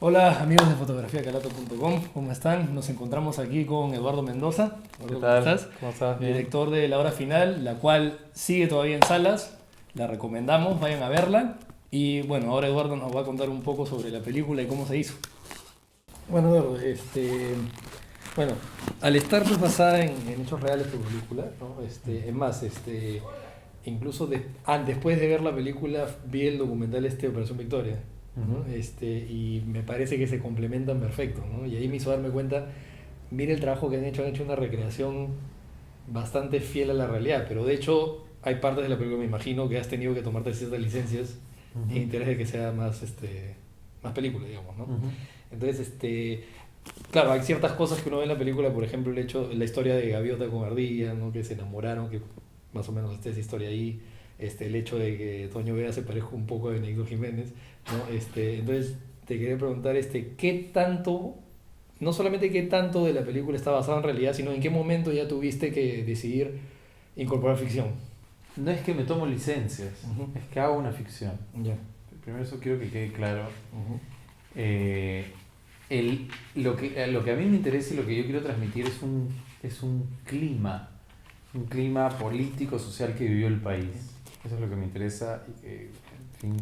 Hola amigos de fotografiacalato.com, ¿cómo están? Nos encontramos aquí con Eduardo Mendoza. ¿Qué Eduardo, ¿cómo tal? estás? ¿Cómo estás? Bien. Director de La Hora Final, la cual sigue todavía en salas. La recomendamos, vayan a verla. Y bueno, ahora Eduardo nos va a contar un poco sobre la película y cómo se hizo. Bueno, Eduardo, bueno, al estar pues basada en hechos reales tu película, ¿no? Es más, incluso después de ver la película vi el documental Operación Victoria, ¿no? Ujú. Y me parece que se complementan perfecto, ¿no? Y ahí me hizo darme cuenta, mira el trabajo que han hecho una recreación bastante fiel a la realidad, pero de hecho hay partes de la película, me imagino, que has tenido que tomarte ciertas licencias en Ujú. interés de que sea más, más película, digamos, ¿no? Ujú. Entonces, claro, hay ciertas cosas que uno ve en la película, por ejemplo, la historia de Gaviota con Ardilla, ¿no? Que se enamoraron, que más o menos está esa historia ahí, el hecho de que Toño Vera se parezca un poco a Benedicto Jiménez, ¿no? Entonces, te quería preguntar, ¿qué tanto, no solamente qué tanto de la película está basada en realidad, sino en qué momento ya tuviste que decidir incorporar ficción? No es que me tomo licencias, Ujú. es que hago una ficción. Ya. Primero eso quiero que quede claro. Ujú. Eh, lo que a mí me interesa y lo que yo quiero transmitir un clima político, social que vivió el país. Eso es lo que me interesa y que, en fin,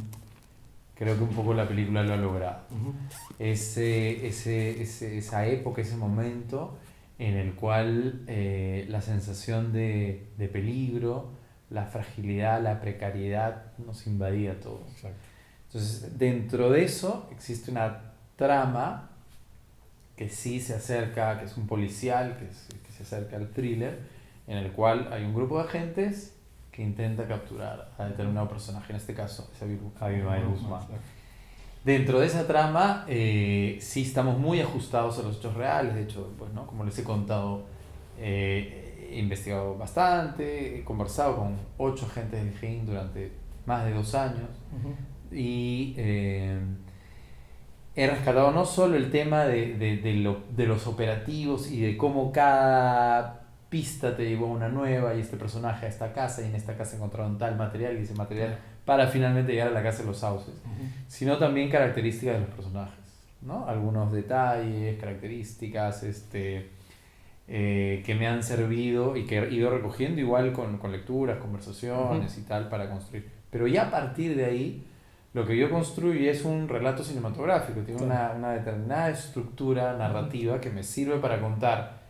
creo que un poco la película lo ha logrado. Ujú. Esa época, ese momento en el cual la sensación de peligro, la fragilidad, la precariedad nos invadía todo. Exacto. Entonces, dentro de eso existe una trama que sí se acerca, que es un policial, que se acerca al thriller, en el cual hay un grupo de agentes que intenta capturar a determinado personaje, en este caso es Abimael Guzmán. Exacto. Dentro de esa trama, sí estamos muy ajustados a los hechos reales. De hecho, pues, ¿no? Como les he contado, he investigado bastante, he conversado con 8 agentes del GEIN durante más de 2 años Ujú. y he rescatado no solo el tema de los operativos y de cómo cada pista te llevó a una nueva y este personaje a esta casa y en esta casa encontraron tal material y ese material para finalmente llegar a la casa de los sauces, Ujú. sino también características de los personajes, ¿no? Algunos detalles, características que me han servido y que he ido recogiendo igual con lecturas, conversaciones y tal para construir. Pero ya a partir de ahí, lo que yo construyo es un relato cinematográfico, tiene Claro. una determinada estructura narrativa que me sirve para contar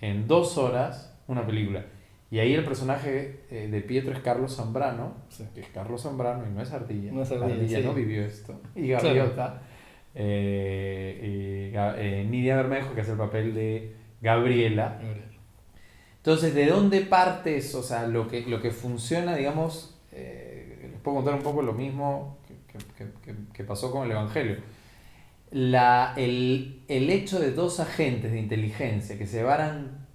en 2 horas una película. Y ahí el personaje de Pietro es Carlos Zambrano, Sí. que es Carlos Zambrano y no es Ardilla. No es Ardilla, Ardilla sí. no vivió esto. Y Claro. Gaviota, Nidia Bermejo, que hace el papel de Gabriela. Entonces, ¿de dónde partes? O sea, lo que funciona, digamos, les puedo contar un poco lo mismo que pasó con el Evangelio. El hecho de 2 agentes de inteligencia que se llevaran,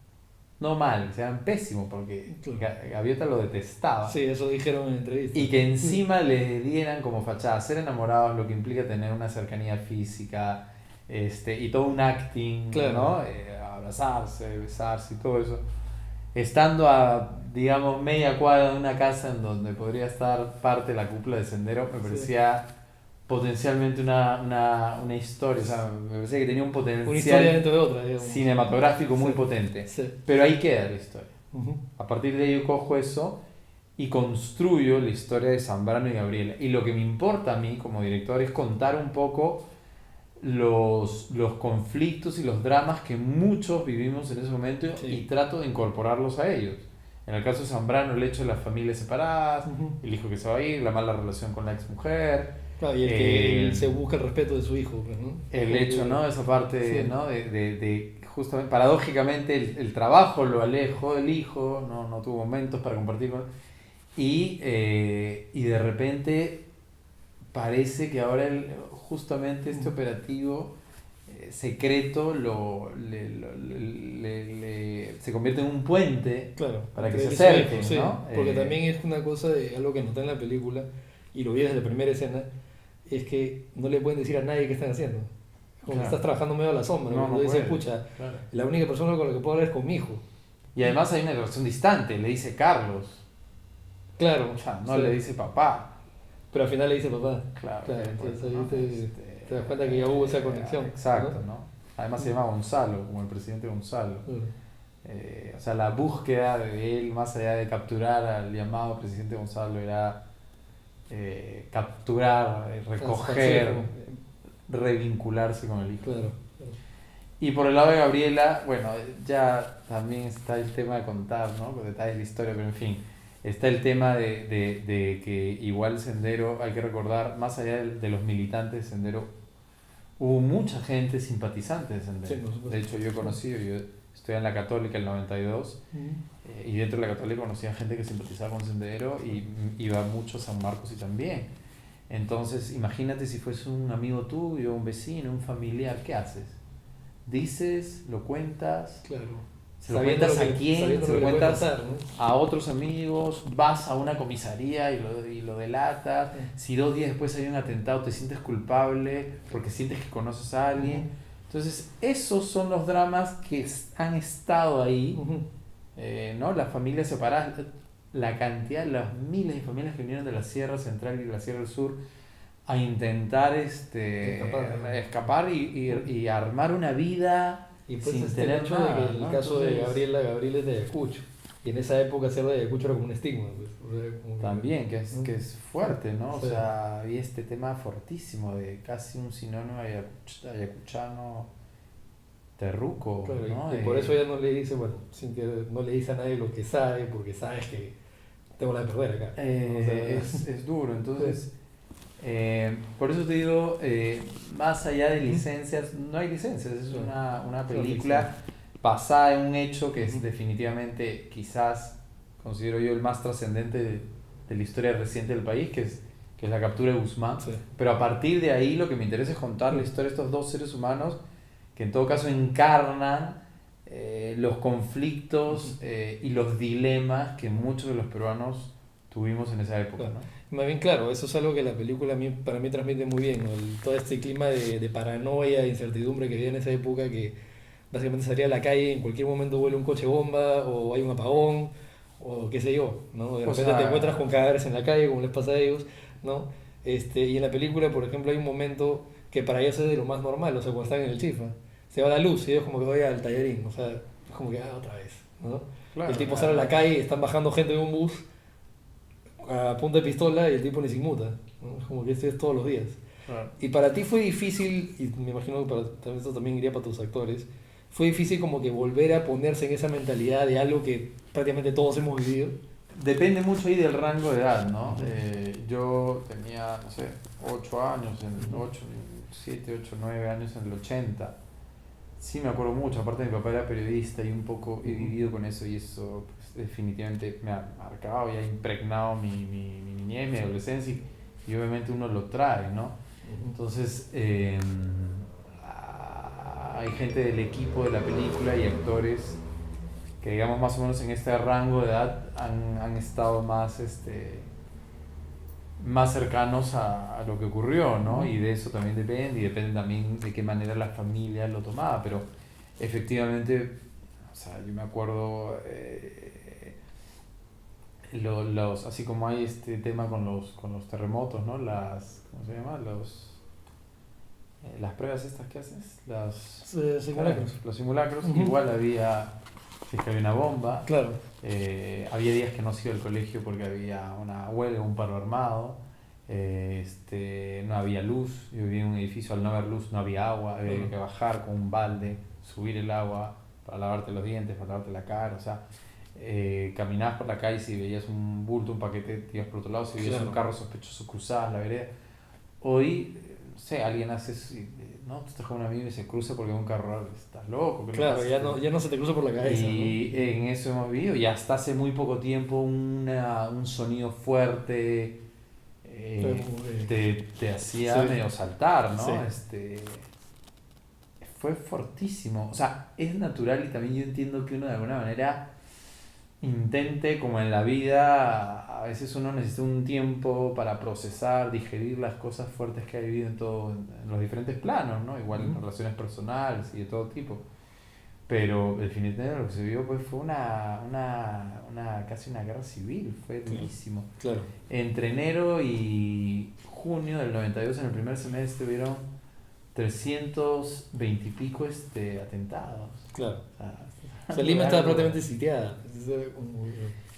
no mal, que se llevaran pésimo, porque Claro. Gaviota lo detestaba, Sí, eso dijeron en entrevista. y que encima le dieran como fachada ser enamorados, lo que implica tener una cercanía física, y todo un acting, Claro. ¿no? Abrazarse, besarse y todo eso, estando a, digamos, media cuadra de una casa en donde podría estar parte de la cúpula de Sendero, me parecía potencialmente una historia, o sea, me parecía que tenía un Una historia potencial dentro de otra, digamos. cinematográfico muy Sí. potente. Sí. Pero ahí queda la historia. Ujú. A partir de ahí yo cojo eso y construyo la historia de Zambrano y Gabriela. Y lo que me importa a mí como director es contar un poco los conflictos y los dramas que muchos vivimos en ese momento, Sí. y trato de incorporarlos a ellos. En el caso de Zambrano, el hecho de las familias separadas, Ujú. el hijo que se va a ir, la mala relación con la exmujer, Claro, y el que él se eh, busca el respeto de su hijo, pues, ¿no? el hecho, ¿no? Esa parte, Sí. ¿no? De justamente, paradójicamente, el trabajo lo alejó del hijo, no tuvo momentos para compartir con él. Y de repente parece que ahora justamente este operativo secreto se convierte en un puente Claro, para que entre se él y su hijo, acerquen, sí. ¿no? Porque también es una cosa de algo que noté en la película, y lo vi desde la primera escena, es que no le pueden decir a nadie qué están haciendo. Como que Claro. estás trabajando medio a la sombra, No, cuando no dice, puede. escucha, Claro. la única persona con la que puedo hablar es con mi hijo. Y además hay una relación distante, le dice Carlos, Claro, o sea, no sí. le dice papá. Pero al final le dice papá. Claro, Claro, pues, entonces ahí ¿no? te te das cuenta que ya hubo esa conexión. Exacto, ¿no? ¿no? Además se llama Gonzalo, como el presidente Gonzalo. Claro. O sea, la búsqueda de él, más allá de capturar al llamado presidente Gonzalo, era capturar, recoger, Hasta revincularse con el hijo. claro, claro. Y por el lado de Gabriela, bueno, ya también está el tema de contar, ¿no? Los detalles de la historia, pero en fin, está el tema de que igual Sendero, hay que recordar, más allá de los militantes de Sendero, hubo mucha gente simpatizante de Sendero. Sí, por supuesto. De hecho, yo he conocido, yo estoy en la Católica el 92, y dentro de la Católica conocía gente que simpatizaba con Sendero y iba mucho a San Marcos y también. Entonces, imagínate si fuese un amigo tuyo, un vecino, un familiar, ¿qué haces? Dices, lo cuentas, Claro. se lo cuentas a quién, sabiendo se lo lo que le puede cuentas pasar, ¿no? a otros amigos, vas a una comisaría y lo delatas. Si 2 días después hay un atentado, te sientes culpable porque sientes que conoces a alguien. Entonces, esos son los dramas que han estado ahí, ¿no? Las familias separadas, la cantidad, las miles de familias que vinieron de la Sierra Central y de la Sierra del Sur a intentar escapar y armar una vida Y pues sin el tener hecho nada, de que el ¿no? caso de Entonces, Gabriel es de Ayacucho. Y en esa época ser de Ayacucho era como un estigma. Pues. O sea, como también, que ¿no? es fuerte, ¿no? O Sí. sea, había este tema fortísimo de casi un sinónimo ayacuchano terruco, Claro, ¿no? y por eso ella no le dice, bueno, sin que no le dice a nadie lo que sabe, porque sabes que tengo la de perder acá. O sea, es duro, entonces, por eso te digo, más allá de licencias, no hay licencias, es una película basada en un hecho que es definitivamente, quizás, considero yo, el más trascendente de la historia reciente del país, que es la captura de Guzmán. sí. Pero a partir de ahí lo que me interesa es contar la historia de estos 2 seres humanos que en todo caso encarnan los conflictos y los dilemas que muchos de los peruanos tuvimos en esa época, Claro. ¿no? Más bien, claro, eso es algo que la película para mí transmite muy bien, ¿no? Todo este clima de paranoia, de incertidumbre que había en esa época, que básicamente salía a la calle, en cualquier momento vuela un coche bomba, o hay un apagón, o qué sé yo, ¿no? De O repente te encuentras sea, con cadáveres en la calle, como les pasa a ellos, ¿no? Y en la película, por ejemplo, hay un momento que para ellos es de lo más normal, o sea, cuando están en el chifa, se va la luz y ellos como que voy al tallarín, o sea, es como que, otra vez, ¿no? claro, El tipo sale a la calle, están bajando gente de un bus a punta de pistola y el tipo ni se inmuta, ¿no? Es como que esto es todos los días. claro. Y para ti fue difícil, y me imagino que esto también iría para tus actores, fue difícil como que volver a ponerse en esa mentalidad de algo que prácticamente todos hemos vivido. Depende mucho ahí del rango de edad, ¿no? Yo tenía, no sé, 8 años, 7, 8, 9 años en el 80. Sí, me acuerdo mucho, aparte mi papá era periodista y un poco he vivido con eso y eso pues, definitivamente me ha marcado y ha impregnado mi niñez, mi adolescencia y obviamente uno lo trae, ¿no? Entonces, hay gente del equipo de la película y actores que digamos más o menos en este rango de edad han estado más, más cercanos a lo que ocurrió, ¿no? Y de eso también depende, y depende también de qué manera la familia lo tomaba, pero efectivamente, o sea, yo me acuerdo, así como hay este tema con los terremotos, ¿no? ¿Cómo se llama? Las pruebas estas que haces, Simulacros. los simulacros, Ujú. igual había, si es que había una bomba, Claro. había días que no se iba al colegio porque había una huelga, un paro armado, no había luz, yo vivía en un edificio, al no haber luz no había agua, había que bajar con un balde, subir el agua para lavarte los dientes, para lavarte la cara, o sea, caminabas por la calle y si veías un bulto, un paquete, te ibas por otro lado, si veías Claro. un carro sospechoso cruzabas la vereda. Hoy, no sé, alguien hace eso, ¿no? Tú estás con un amigo y se cruza porque hay un carro, estás loco, ¿qué le Claro, pasa? ya no se te cruza por la cabeza. Y ¿no? en eso hemos vivido, y hasta hace muy poco tiempo un sonido fuerte Pero como que- te hacía Sí. medio saltar, ¿no? Sí. Fue fortísimo, o sea, es natural y también yo entiendo que uno de alguna manera intente, como en la vida, a veces uno necesita un tiempo para procesar, digerir las cosas fuertes que ha vivido en los diferentes planos, ¿no? Igual en relaciones personales y de todo tipo. Pero definitivamente lo que se vio pues fue casi una guerra civil, fue durísimo. Claro. Entre enero y junio del 92, en el primer semestre, hubieron 320 y pico atentados. Claro. O O sea, Lima estaba algo- prácticamente sitiada.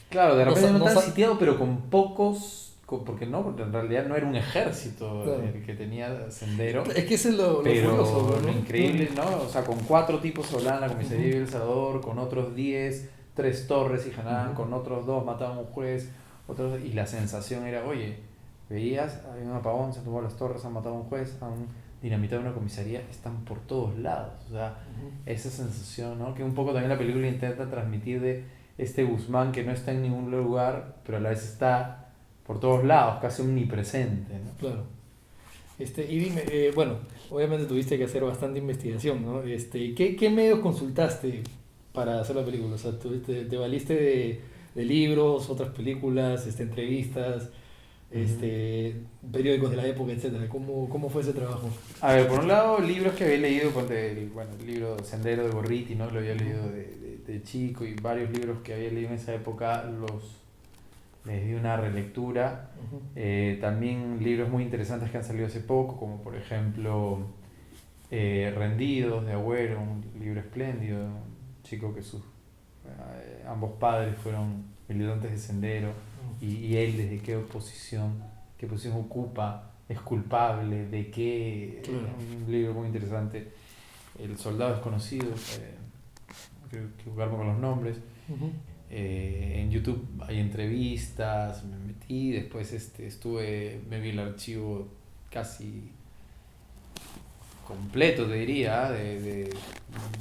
Claro, de No repente sa- no no tan sa- sitiado, pero con pocos, porque en realidad no era un ejército Claro. el que tenía Sendero, Es que ese es lo pero curioso, lo ¿no? increíble, ¿no? O sea, con 4 tipos se hablaban en la comisaría Ujú. de El Salvador, con otros 10, 3 torres y Janán, Ujú. con otros 2 mataban a un juez, y la sensación era, oye, veías, hay un apagón, se han tomado las torres, han matado a un juez, han dinamitado una comisaría, están por todos lados, o sea, esa sensación, ¿no? Que un poco también la película intenta transmitir de este Guzmán que no está en ningún lugar, pero a la vez está por todos lados, casi omnipresente, ¿no? Claro. Y dime, bueno, obviamente tuviste que hacer bastante investigación, ¿no? ¿Qué medios consultaste para hacer la película? O sea, ¿te valiste de libros, otras películas, entrevistas, periódicos de la época, etcétera? ¿Cómo fue ese trabajo? A ver, por un lado, libros que había leído, el libro Sendero de Gorriti, ¿no? Lo había leído de chico, y varios libros que había leído en esa época les di una relectura. Ujú. También libros muy interesantes que han salido hace poco, como por ejemplo Rendidos de Agüero, un libro espléndido, un chico que sus ambos padres fueron militantes de Sendero, y él desde qué posición ocupa, es culpable, de qué, Claro. un libro muy interesante. El soldado desconocido, creo que equivocarme con los nombres. Ujú. En YouTube hay entrevistas, me metí, después me vi el archivo casi completo, te diría, de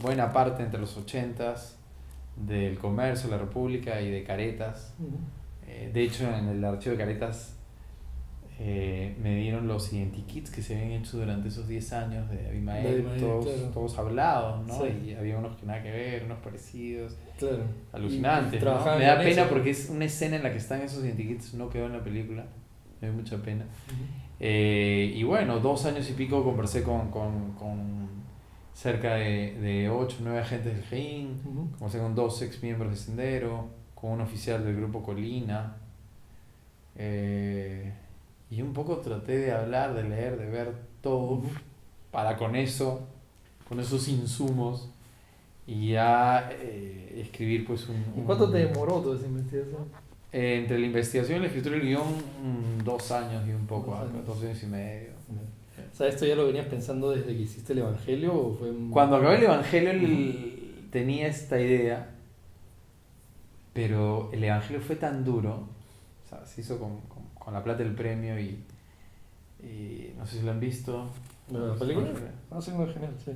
buena parte entre los 80s, del Comercio, La República y de Caretas. Ujú. De hecho, en el archivo de Caretas me dieron los identikits que se habían hecho durante esos 10 años de Abimael, De Abimael, todos, claro. todos hablados, ¿no? Sí. Y había unos que nada que ver, unos parecidos, Claro. alucinantes, Y ¿no? trabajaban Me da con pena eso. porque es una escena en la que están esos identikits, no quedó en la película, me da mucha pena. Ujú. Y bueno, 2 años y pico conversé con cerca de 8 o 9 agentes del GEIN, Ujú. conversé con 2 ex miembros de Sendero, con un oficial del grupo Colina, y un poco traté de hablar, de leer, de ver todo, Ujú. para con esos insumos, y ya escribir pues ¿Y cuánto te demoró toda esa investigación? entre la investigación y la escritura del guión, 2 años y un poco, 2 años. 2 años y medio. O sea, ¿esto ya lo venías pensando desde que hiciste el Evangelio o fue Cuando acabé el Evangelio tenía esta idea, pero el Evangelio fue tan duro, o sea, se hizo con la plata del premio, y no sé si lo han visto. ¿La película? Ah, sí, muy genial, sí.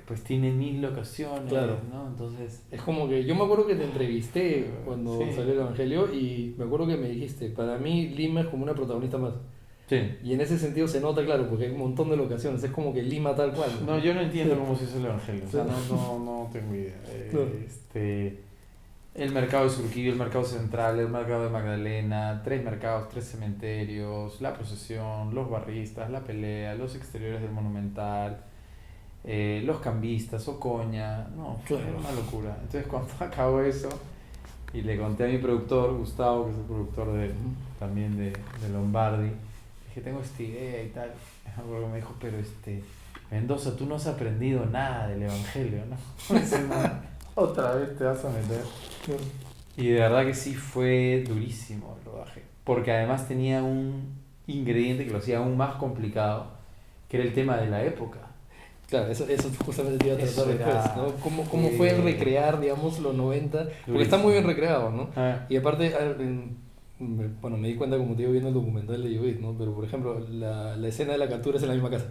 Pues tiene 1000 locaciones, Claro. ¿no? Entonces, Es como que yo me acuerdo que te entrevisté cuando Sí. salió el Evangelio y me acuerdo que me dijiste, para mí Lima es como una protagonista más. sí. Y en ese sentido se nota, claro, porque hay un montón de locaciones, es como que Lima tal cual. No, yo no entiendo cómo se hizo el Evangelio, o sea, Sí. no tengo idea. Claro. El mercado de Surquillo, el mercado central, el mercado de Magdalena, 3 mercados, 3 cementerios, la procesión, los barristas, la pelea, los exteriores del Monumental, los cambistas, Ocoña, no, Claro. era una locura. Entonces cuando acabó eso y le conté a mi productor, Gustavo, que es el productor también de Lombardi, dije, tengo esta idea y tal. Me dijo, pero Mendoza, tú no has aprendido nada del Evangelio, ¿no? Dice, "No, otra vez te vas a meter". Y de verdad que sí fue durísimo el rodaje, porque además tenía un ingrediente que lo hacía aún más complicado, que era el tema de la época. Claro, eso justamente te iba a Eso tratar era- después, ¿no? ¿Cómo fue el recrear, digamos, los 90? Porque está muy bien recreado, ¿no? Ah, Y aparte, bueno, me di cuenta, como te digo, viendo el documental de Judith, ¿no? Pero, por ejemplo, la escena de la captura es en la misma casa,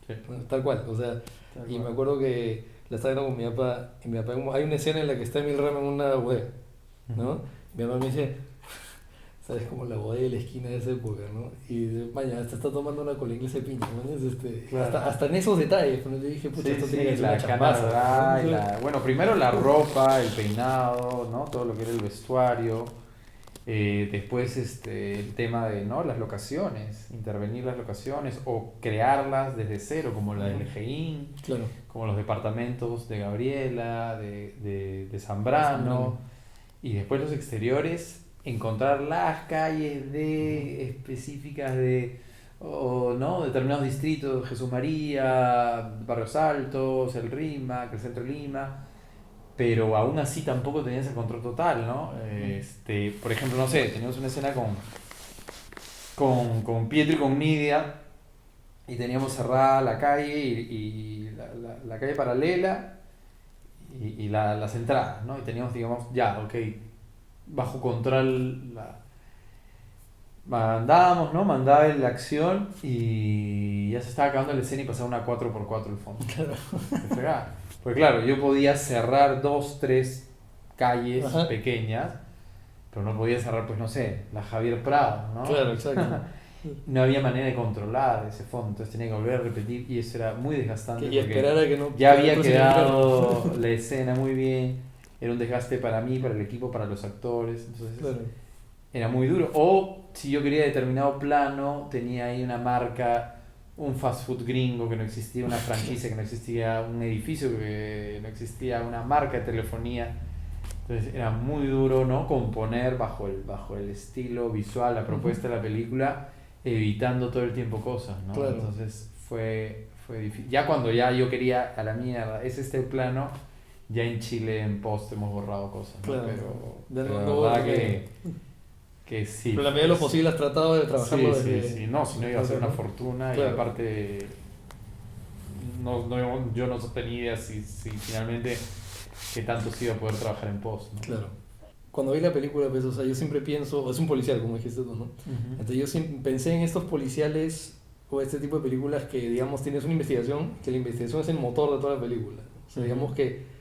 sí, ¿no? Tal cual, o sea, tal y cual. me acuerdo que la estaba viendo con mi papá, y mi papá, hay una escena en la que está Emil Rama en una bodega, ¿no? Mi papá me dice, ¿sabes? Como la bodega de la esquina de esa época, ¿no? Y dice, mañana hasta está tomando una cola inglesa de piña, ¿no? Claro. Hasta en esos detalles, pero yo dije, pucha, Sí, esto sí, tiene que ser la una cana chambaza, dorada ¿no? y bueno, primero la ropa, el peinado, ¿no? Todo lo que era el vestuario. Después el tema de, ¿no? Las locaciones, intervenir las locaciones o crearlas desde cero, como la del GEIN, Claro. como los departamentos de Gabriela, de Zambrano, y después los exteriores, encontrar las calles específicas de o ¿no? determinados distritos, Jesús María, Barrios Altos, el Rímac, el centro de Lima, pero aún así tampoco tenías el control total, ¿no? Por ejemplo, no sé, teníamos una escena con Pietro y con Nidia y teníamos cerrada la calle y la calle paralela y las entradas, ¿no? Y teníamos, digamos, ya, ok, bajo control mandábamos, ¿no? Mandaba la acción y ya se estaba acabando la escena y pasaba una 4x4 el fondo. Claro. Porque claro, yo podía cerrar 2, 3 calles Ajá. pequeñas, pero no podía cerrar, pues no sé, la Javier Prado, ¿no? Claro, exacto. No había manera de controlar ese fondo, entonces tenía que volver a repetir y eso era muy desgastante. Y esperar a que no... Ya había no se quedado la escena muy bien, era un desgaste para mí, para el equipo, para los actores, entonces Claro. era muy duro. O si yo quería determinado plano, tenía ahí una marca, un fast food gringo que no existía, una franquicia que no existía, un edificio que no existía, una marca de telefonía. Entonces era muy duro, ¿no? Componer bajo el estilo visual, la propuesta de la película, evitando todo el tiempo cosas, ¿no? Claro. Entonces fue difícil. Ya cuando ya yo quería a la mierda, es este plano, ya en Chile en post hemos borrado cosas, ¿no? Claro. Pero la No, verdad porque- que sí. Pero en la medida de lo posible has tratado de trabajarlo Sí, desde... sí. No, si no iba a ser una fortuna Claro. y aparte yo no tenía idea si finalmente qué tanto se iba a poder trabajar en post, ¿no? Claro. Cuando vi la película, pues, o sea, yo siempre pienso, es un policial, como dijiste tú, ¿no? Entonces yo siempre pensé en estos policiales o este tipo de películas que, digamos, tienes una investigación, que la investigación es el motor de toda la película. O sea, digamos que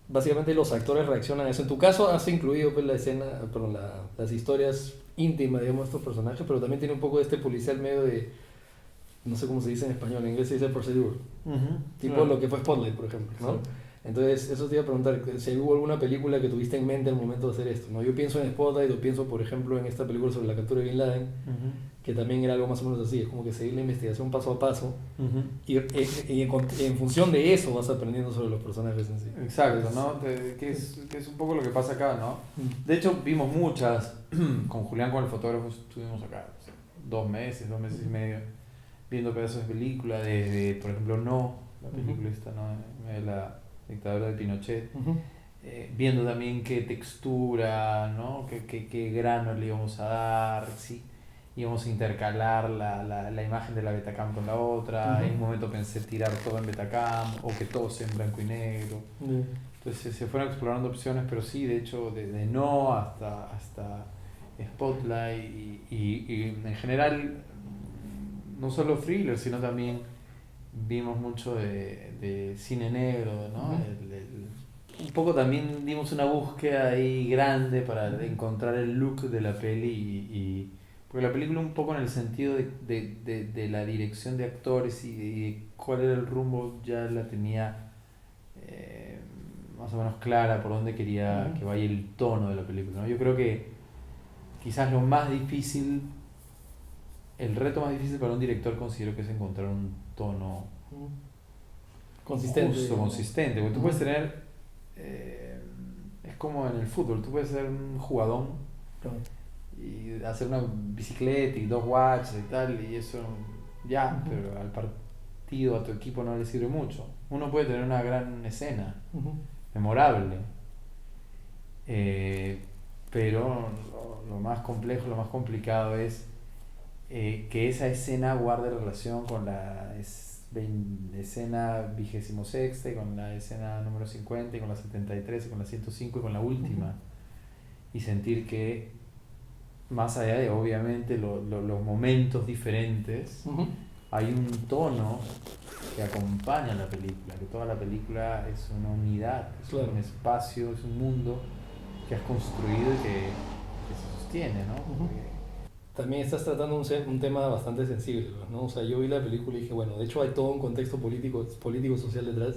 básicamente los actores reaccionan a eso. En tu caso has incluido pues, la escena, perdón, las historias íntimas, digamos, de estos personajes, pero también tiene un poco de este policial medio de, no sé cómo se dice en español, en inglés se dice procedure, tipo Claro. lo que fue Spotlight, por ejemplo, ¿no? Sí. Entonces, eso te iba a preguntar, si hubo alguna película que tuviste en mente al momento de hacer esto, ¿no? Yo pienso en Spotlight o pienso, por ejemplo, en esta película sobre la captura de Bin Laden, que también era algo más o menos así, es como que seguir la investigación paso a paso y en función de eso vas aprendiendo sobre los personajes en sí. Exacto, ¿no? Que es un poco lo que pasa acá, ¿no? De hecho, vimos muchas, con Julián, con el fotógrafo, estuvimos acá, o sea, 2 meses y medio, viendo pedazos de película, desde, por ejemplo, No, la película esta, ¿no? De la dictadura de Pinochet, viendo también qué textura, ¿no? Qué grano le íbamos a dar, sí. Íbamos a intercalar la imagen de la Betacam con la otra. En un momento pensé tirar todo en Betacam o que todo sea en blanco y negro. Entonces se fueron explorando opciones, pero sí, de hecho, desde No hasta Spotlight y en general, no solo thriller, sino también vimos mucho de cine negro, ¿no? Un poco también dimos una búsqueda ahí grande para encontrar el look de la peli porque la película un poco en el sentido de la dirección de actores y de cuál era el rumbo ya la tenía más o menos clara por dónde quería que vaya el tono de la película, ¿no? Yo creo que quizás lo más difícil, el reto más difícil para un director considero que es encontrar un tono consistente. justo, consistente, porque tú puedes tener, es como en el fútbol, tú puedes ser un jugadón y hacer una bicicleta y 2 watts y tal, y eso ya, pero al partido, a tu equipo no le sirve mucho. Uno puede tener una gran escena, memorable, pero lo más complejo, lo más complicado es que esa escena guarde relación con la escena 26ª y con la escena número 50 y con la 73 y con la 105 y con la última, y sentir que más allá de obviamente los momentos diferentes, hay un tono que acompaña la película, que toda la película es una unidad, es un espacio, es un mundo que has construido y que se sostiene, ¿no? También estás tratando un tema bastante sensible, ¿no? O sea, yo vi la película y dije, bueno, de hecho hay todo un contexto político-social detrás,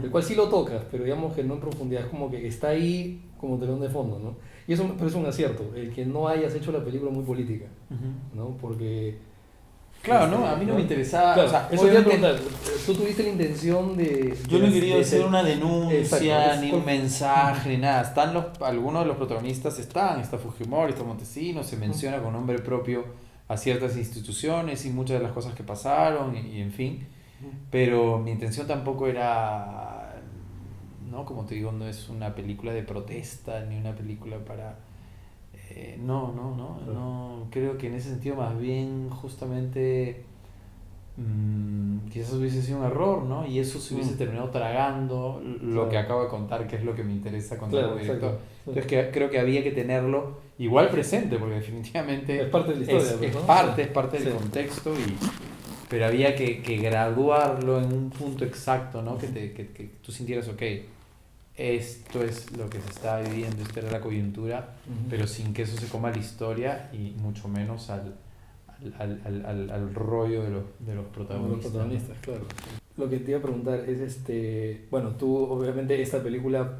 el cual sí lo tocas, pero digamos que no en profundidad, es como que está ahí como telón de fondo, ¿no? Y eso pero es un acierto, el que no hayas hecho la película muy política, ¿no? Porque... Claro, no, a mí no me interesaba, claro, o sea, eso te iba a obviamente preguntar, ¿tú tuviste la intención de... yo no quería de hacer una denuncia, exacto, ni un mensaje, ni nada. Están algunos de los protagonistas está Fujimori, está Montesinos, se menciona con nombre propio a ciertas instituciones y muchas de las cosas que pasaron y en fin, pero mi intención tampoco era, ¿no? Como te digo, no es una película de protesta ni una película para... no, creo que en ese sentido más bien justamente quizás hubiese sido un error, ¿no? Y eso se hubiese terminado tragando lo que acabo de contar, que es lo que me interesa contar como director. Entonces creo que había que tenerlo igual presente, porque definitivamente es parte de la historia, es parte del contexto, pero había que graduarlo en un punto exacto, ¿no? Que tú sintieras, ok, esto es lo que se está viviendo, esta era la coyuntura, pero sin que eso se coma la historia y mucho menos al rollo de los protagonistas. Los protagonistas, claro. Lo que te iba a preguntar es, bueno, tú obviamente esta película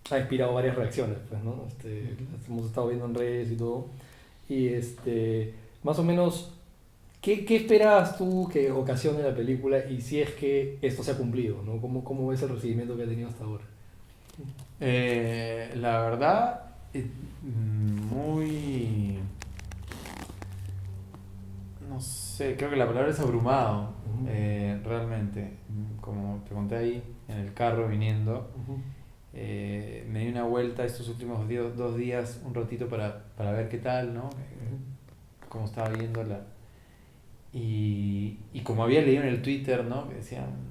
ha inspirado varias reacciones, pues, ¿no? Hemos estado viendo en redes y todo, y más o menos, ¿qué esperabas tú que ocasione la película y si es que esto se ha cumplido, ¿no? ¿Cómo ves el recibimiento que ha tenido hasta ahora? La verdad, muy... No sé, creo que la palabra es abrumado, realmente. Como te conté ahí, en el carro viniendo, me di una vuelta estos últimos 2 días, un ratito para ver qué tal, ¿no? Cómo estaba viéndola. Y como había leído en el Twitter, ¿no? Que decían,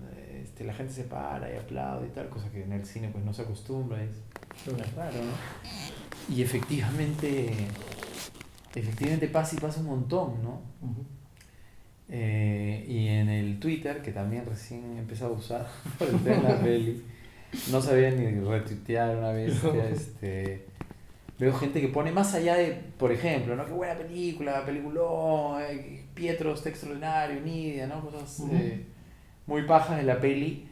la gente se para y aplaude y tal, cosa que en el cine pues no se acostumbra, es raro, ¿no? Y efectivamente pasa un montón, ¿no? Y en el Twitter, que también recién he empezado a usar por el tema de la peli, no sabía ni retuitear una vez, veo gente que pone más allá de, por ejemplo, ¿no? Qué buena película, peliculón, Pietro está extraordinario, Nidia, ¿no? Cosas muy pajas de la peli.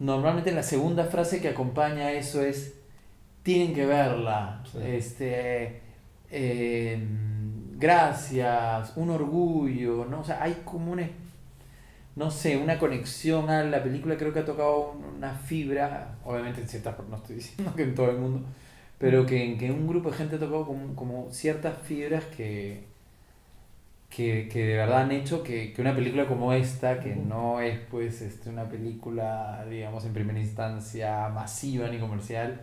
Normalmente la segunda frase que acompaña a eso es tienen que verla, gracias, un orgullo, ¿no? O sea, hay como no sé, una conexión a la película, creo que ha tocado una fibra, obviamente en ciertas, no estoy diciendo que en todo el mundo, pero que un grupo de gente ha tocado como ciertas fibras que de verdad han hecho que una película como esta, que no es pues una película, digamos, en primera instancia masiva ni comercial,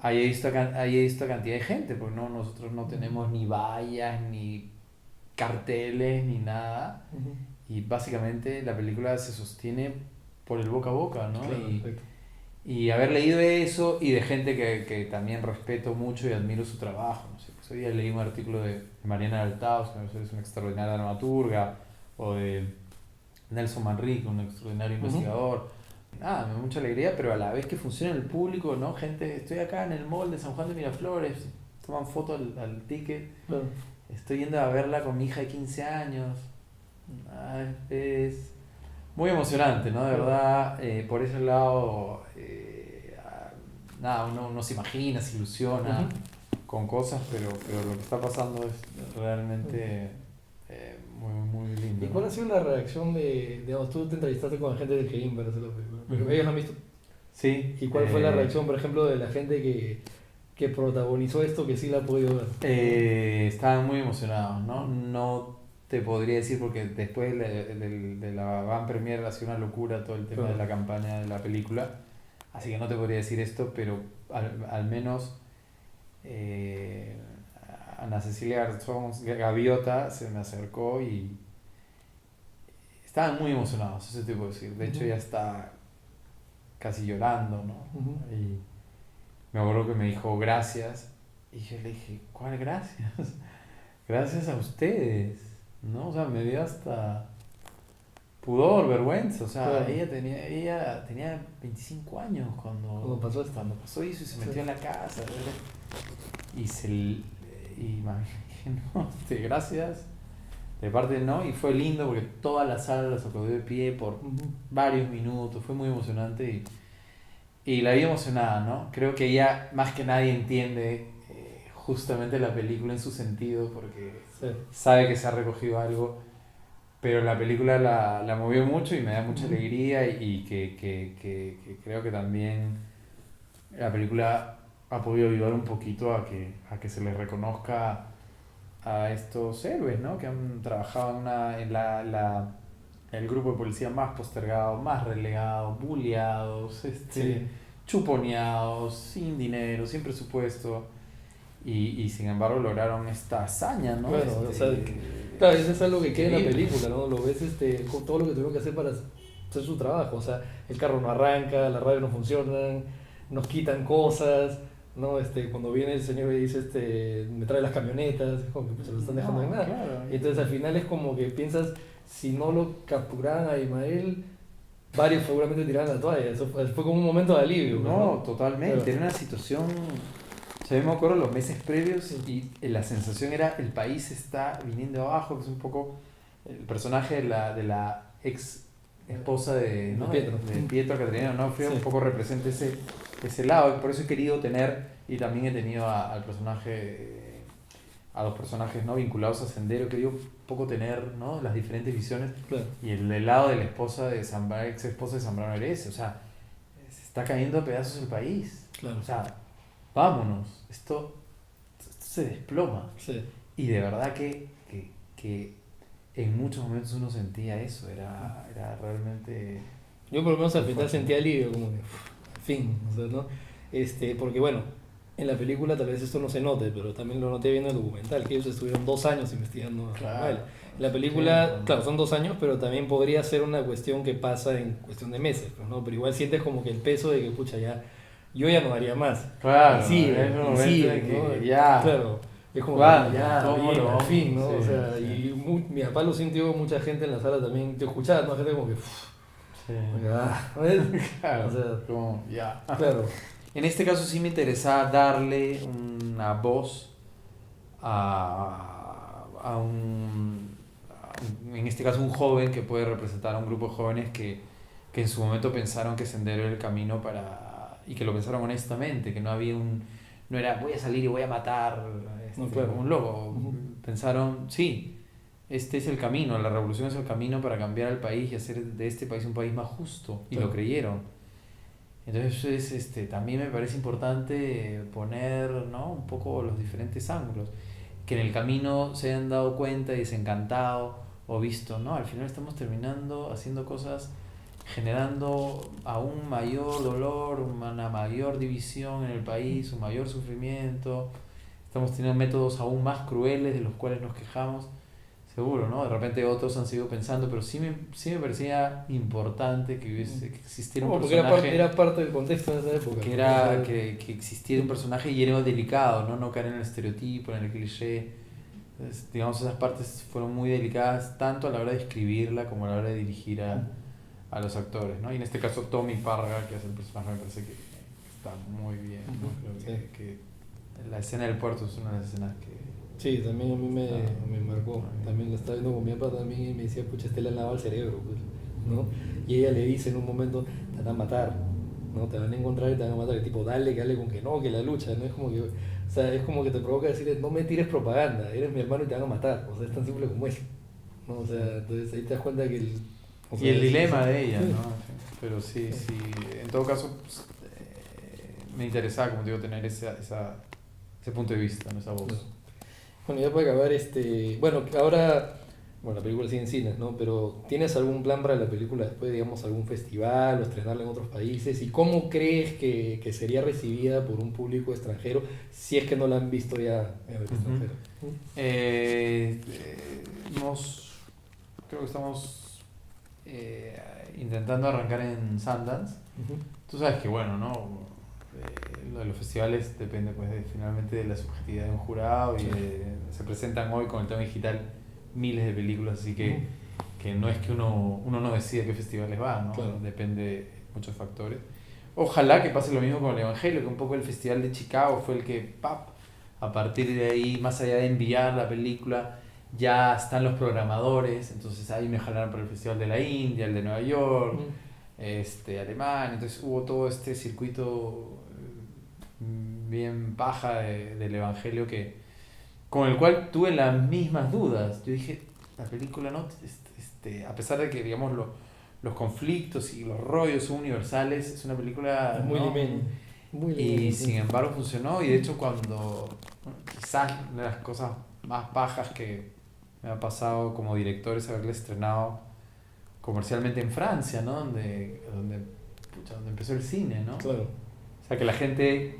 haya visto cantidad de gente, porque no, nosotros no tenemos ni vallas, ni carteles, ni nada, y básicamente la película se sostiene por el boca a boca, ¿no? Claro, y haber leído eso y de gente que también respeto mucho y admiro su trabajo, no sé, pues hoy día leí un artículo de Mariana Altaos, que es una extraordinaria dramaturga, o de Nelson Manrique, un extraordinario investigador. Nada, me da mucha alegría, pero a la vez que funciona el público, ¿no? Gente, estoy acá en el mall de San Juan de Miraflores, toman foto al ticket, estoy yendo a verla con mi hija de 15 años. Es muy emocionante, ¿no? De verdad, por ese lado, nada, uno se imagina, se ilusiona con cosas, pero lo que está pasando es realmente muy lindo. ¿Y cuál ha sido la reacción digamos, tú te entrevistaste con gente del GEIN para hacer la película, pero ellos la han visto? Sí. ¿Y cuál fue la reacción, por ejemplo, de la gente que protagonizó esto, que sí la ha podido ver? Estaban muy emocionados, ¿no? No te podría decir porque después de la van premier ha sido una locura todo el tema de la campaña de la película, así que no te podría decir esto, pero al menos Ana Cecilia Garzón Gaviota se me acercó y estaban muy emocionados, eso te puedo decir. De hecho, ya está casi llorando, ¿no? Y me acuerdo que me dijo gracias y yo le dije, ¿cuál gracias? Gracias a ustedes, ¿no? O sea, me dio hasta pudor, vergüenza, o sea, claro. ella tenía 25 años cuando pasó esto. Cuando pasó eso y se metió en la casa, ¿verdad? Y mami, no, gracias, de parte no, y fue lindo porque toda la sala los aplaudió de pie por varios minutos, fue muy emocionante y la vi emocionada, ¿no? Creo que ella más que nadie entiende justamente la película en su sentido porque sabe que se ha recogido algo, pero la película la movió mucho y me da mucha alegría y que creo que también la película ha podido ayudar un poquito a que se les reconozca a estos héroes, ¿no? Que han trabajado el grupo de policía más postergado, más relegado, bulleados, Sí. chuponeados, sin dinero, sin presupuesto. Y sin embargo lograron esta hazaña, ¿no? Bueno, o sea, claro, eso es algo que queda en la increíble. película, ¿no? Lo ves con todo lo que tuvieron que hacer para hacer su trabajo. O sea, el carro no arranca, la radio no funciona, nos quitan cosas, ¿no? Cuando viene el señor y dice, me trae las camionetas, es como que pues, se lo están dejando en No, nada. claro. Y entonces al final es como que piensas, si no lo capturaran a Ismael, varios seguramente tiraran la toalla. Eso fue como un momento de alivio, No, ¿no? totalmente. Claro. Era una situación. O sea, yo me acuerdo los meses previos y la sensación era el país está viniendo abajo, que es un poco el personaje de la ex esposa ¿no? de Pietro Caterina D'Onofrio, Sí. un poco representa ese lado. Por eso he querido tener, y también he tenido al personaje, a los personajes, ¿no? Vinculados a Sendero, he querido un poco tener, ¿no? Las diferentes visiones. Claro. Y el del lado de la esposa de Zambrano, ex esposa de Zambrano era ese. O sea, se está cayendo a pedazos el país. Claro. O sea, vámonos, esto se desploma. Sí. Y de verdad que en muchos momentos uno sentía eso, era realmente... Yo por lo menos al final fuerte. sentí alivio, como que, al fin, o sea, ¿no? Porque bueno, en la película tal vez esto no se note, pero también lo noté viendo el documental, que ellos estuvieron 2 años investigando a Claro. Ismael. En la película, Sí. claro, son 2 años, pero también podría ser una cuestión que pasa en cuestión de meses, pues, ¿no? Pero igual sientes como que el peso de que, pucha, ya, yo ya no daría más. Claro, Y sigue, es un y momento sigue, en que ¿no? ya... Claro, es como ¿Cuándo? que ya, ¿Cómo bien, lo al vamos? fin, ¿no? Sí, O sea, sí. y mi papá lo sintió, mucha gente en la sala también, te escuchaba, ¿no? Gente como que, Sí. ¿ves? Claro, O sea, como ya. claro, En este caso sí me interesaba darle una voz en este caso un joven que puede representar a un grupo de jóvenes que en su momento pensaron que Sendero era el camino y que lo pensaron honestamente, que no había no era voy a salir y voy a matar No, claro. como un loco. Ujú. Pensaron, sí, este es el camino, la revolución es el camino para cambiar al país y hacer de este país un país más justo, y Claro. lo creyeron. Entonces, también me parece importante poner, ¿no? Un poco los diferentes ángulos. Que en el camino se hayan dado cuenta y desencantado o visto, ¿no? Al final estamos terminando haciendo cosas generando aún mayor dolor, una mayor división en el país, un mayor sufrimiento. Estamos teniendo métodos aún más crueles de los cuales nos quejamos. Seguro, ¿no? De repente otros han seguido pensando, pero sí me parecía importante que que existiera un No, porque personaje era parte del contexto de esa época. que O era sea, que existiera un personaje y era delicado, ¿no? No caer en el estereotipo, en el cliché. Digamos, esas partes fueron muy delicadas tanto a la hora de escribirla como a la hora de dirigir a los actores, ¿no? Y en este caso Tommy Parga, que es el personaje, me parece que está muy bien, ¿no? Creo Sí. que la escena del puerto es una de las escenas que... Sí, también a mí me marcó. Muy bien. También lo estaba viendo con mi papá también y me decía, pucha, le han lavado el cerebro, pues, ¿no? Y ella le dice en un momento, te van a matar, ¿no? Te van a encontrar y te van a matar. Y tipo, dale, que hable con que no, que la lucha, ¿no? Es como que, o sea, es como que te provoca decir, no me tires propaganda, eres mi hermano y te van a matar. O sea, es tan simple como eso, ¿no? O sea, entonces ahí te das cuenta que o Y sea, el dilema sí, de ella, sí. ¿no? Sí. Pero sí, en todo caso, pues, me interesaba, como te digo, tener ese punto de vista, ¿no? Esa voz. Bueno, ya para acabar, bueno, ahora, bueno, la película sigue en cines, ¿no? Pero ¿tienes algún plan para la película después, digamos, algún festival o estrenarla en otros países? ¿Y cómo crees que sería recibida por un público extranjero si es que no la han visto ya en el extranjero? Eh, creo que estamos intentando arrancar en Sundance. Ujú. Tú sabes que, bueno, ¿no? Lo de los festivales depende pues finalmente de la subjetividad de un jurado y Sí. se presentan hoy con el tema digital miles de películas, así Ujú. que no es que uno no decida a qué festivales va, ¿no? Claro. Depende de muchos factores. Ojalá que pase lo mismo con el Evangelio, que un poco el festival de Chicago fue el que, a partir de ahí, más allá de enviar la película, ya están los programadores, entonces ahí me jalaron para el Festival de la India, el de Nueva York, Ujú. Alemania, entonces hubo todo este circuito bien paja del Evangelio con el cual tuve las mismas dudas. Yo dije, la película no, a pesar de que digamos los conflictos y los rollos son universales, es una película Muy ¿no? limeño. Muy Y limeño, sin sí. embargo funcionó, y de hecho quizás una de las cosas más pajas que me ha pasado como director es haberle estrenado comercialmente en Francia, ¿no? Donde empezó el cine, ¿no? Claro. O sea, que la gente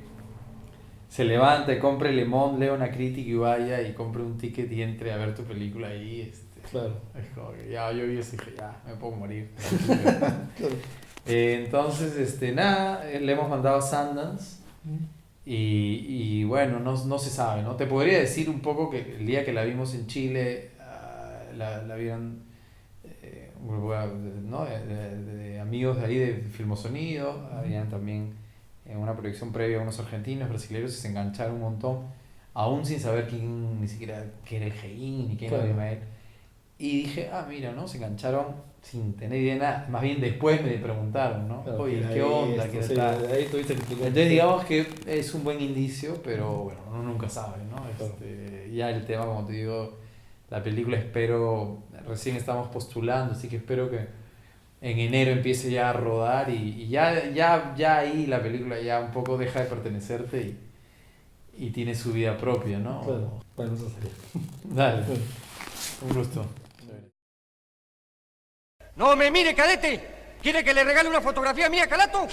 se levante, compre Le Monde, lea una crítica y vaya y compre un ticket y entre a ver tu película ahí. Claro. Es como que ya, yo vi eso y dije, ya, me puedo morir. Claro. Entonces, nada, le hemos mandado a Sundance y bueno, no se sabe, ¿no? Te podría decir un poco que el día que la vimos en Chile, la vieron un grupo ¿no? de amigos de ahí de Filmosonido, habían también en una proyección previa unos argentinos, brasileños, y se engancharon un montón, aún sin saber quién, ni siquiera quién era el Gein, ni quién era Abimael. Y dije, mira, ¿no? Se engancharon sin tener idea de nada. Más bien después me preguntaron, ¿no? Claro, oye, ¿qué onda? esto, ¿Qué sí, tal? ahí tuviste que explicar. Entonces digamos que es un buen indicio, pero bueno, uno nunca sabe, ¿no? Claro. Ya el tema, como te digo, la película espero, recién estamos postulando, así que espero que en enero empiece ya a rodar y ya ahí la película ya un poco deja de pertenecerte y tiene su vida propia, ¿no? Claro. Bueno, eso sería. Dale, un gusto. No me mire, cadete. ¿Quiere que le regale una fotografía mía, Calato?